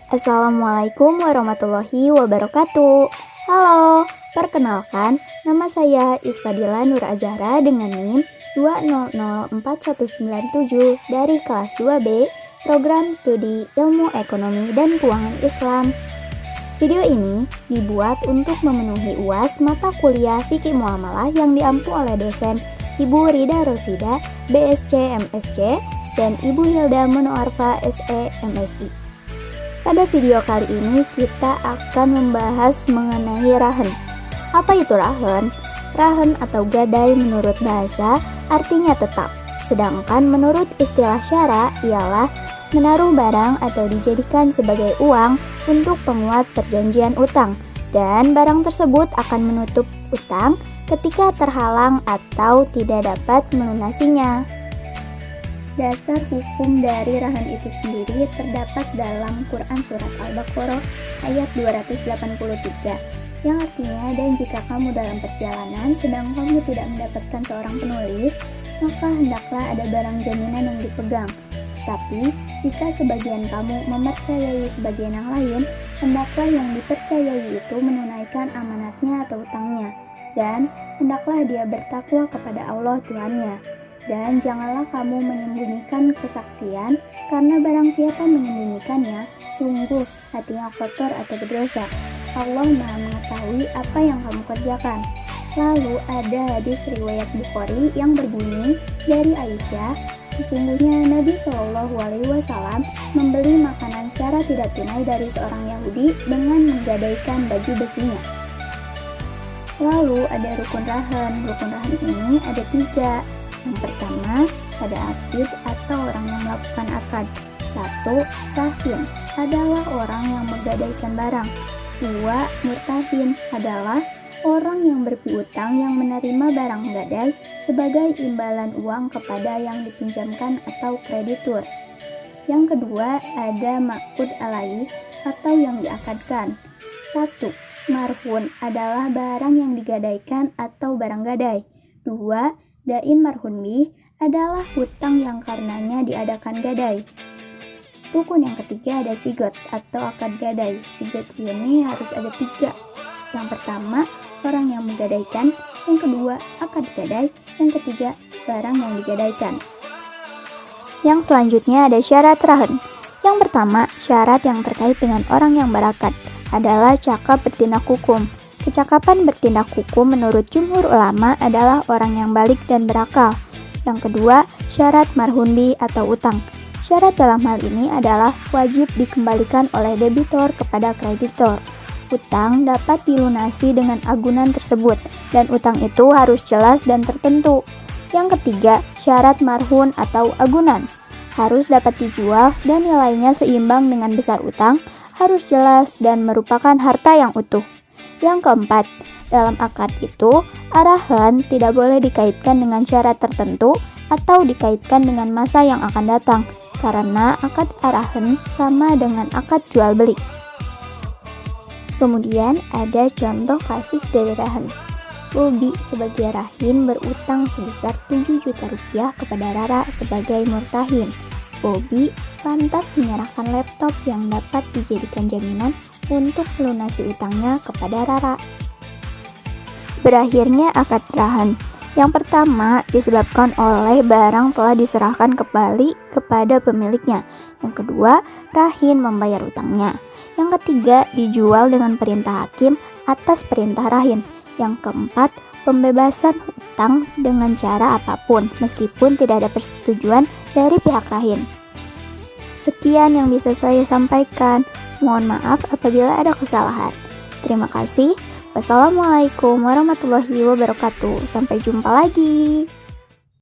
Assalamualaikum warahmatullahi wabarakatuh. Halo, perkenalkan, nama saya Isfadila Nur Azhara dengan NIM 2004197 dari kelas 2B, Program Studi Ilmu Ekonomi dan Keuangan Islam. Video ini dibuat untuk memenuhi UAS mata kuliah Fikih Muamalah yang diampu oleh dosen Ibu Rida Rosida, BSc MSc, dan Ibu Hilda Munoarfa, SE MSI. Pada video kali ini kita akan membahas mengenai rahen. Apa itu rahen? Rahen atau gadai menurut bahasa artinya tetap, sedangkan menurut istilah syara ialah menaruh barang atau dijadikan sebagai uang untuk penguat perjanjian utang, dan barang tersebut akan menutup utang ketika terhalang atau tidak dapat melunasinya. Dasar hukum dari rahen itu sendiri terdapat dalam Quran Surat Al-Baqarah ayat 283, yang artinya, dan jika kamu dalam perjalanan sedang kamu tidak mendapatkan seorang penulis, maka hendaklah ada barang jaminan yang dipegang. Tapi jika sebagian kamu mempercayai sebagian yang lain, hendaklah yang dipercayai itu menunaikan amanatnya atau utangnya, dan hendaklah dia bertakwa kepada Allah Tuhannya. Dan janganlah kamu menyembunyikan kesaksian, karena barang siapa menyembunyikannya, sungguh hatinya kotor atau berdosa. Allah Maha mengetahui apa yang kamu kerjakan. Lalu ada hadis riwayat Bukhari yang berbunyi dari Aisyah, sesungguhnya Nabi Shallallahu Alaihi Wasallam membeli makanan secara tidak tunai dari seorang Yahudi dengan menggadaikan baju besinya. Lalu ada rukun rahen. Rukun rahen ini ada 3. Yang pertama, ada akid atau orang yang melakukan akad. 1. Rahin adalah orang yang menggadaikan barang. 2. Murtahin adalah orang yang berpiutang yang menerima barang gadai sebagai imbalan uang kepada yang dipinjamkan atau kreditur. Yang kedua, ada ma'qud alaih atau yang diakadkan. 1. Marhun adalah barang yang digadaikan atau barang gadai. 2. Dain marhun bih adalah hutang yang karenanya diadakan gadai. Rukun yang ketiga ada sigot atau akad gadai. Sigot ini harus ada 3. Yang pertama, orang yang menggadaikan. Yang kedua, akad gadai. Yang ketiga, barang yang digadaikan. Yang selanjutnya ada syarat rahen. Yang pertama, syarat yang terkait dengan orang yang berakad adalah cakap bertindak hukum. Kecakapan bertindak hukum menurut jumhur ulama adalah orang yang balik dan berakal. Yang kedua, syarat marhun bih atau utang. Syarat dalam hal ini adalah wajib dikembalikan oleh debitor kepada kreditor. Utang dapat dilunasi dengan agunan tersebut, dan utang itu harus jelas dan tertentu. Yang ketiga, syarat marhun atau agunan. Harus dapat dijual dan nilainya seimbang dengan besar utang, harus jelas dan merupakan harta yang utuh. Yang keempat, dalam akad itu, arahan tidak boleh dikaitkan dengan syarat tertentu atau dikaitkan dengan masa yang akan datang, karena akad arahan sama dengan akad jual beli. Kemudian ada contoh kasus dari rahen. Bobi sebagai rahin berutang sebesar 7 juta rupiah kepada Rara sebagai murtahin. Bobi lantas menyerahkan laptop yang dapat dijadikan jaminan untuk melunasi utangnya kepada Rara. Berakhirnya akad rahen. Yang pertama disebabkan oleh barang telah diserahkan kembali kepada pemiliknya. Yang kedua, rahin membayar utangnya. Yang ketiga, dijual dengan perintah hakim atas perintah rahin. Yang keempat, pembebasan utang dengan cara apapun meskipun tidak ada persetujuan dari pihak rahin. Sekian yang bisa saya sampaikan. Mohon maaf apabila ada kesalahan. Terima kasih. Wassalamualaikum warahmatullahi wabarakatuh. Sampai jumpa lagi.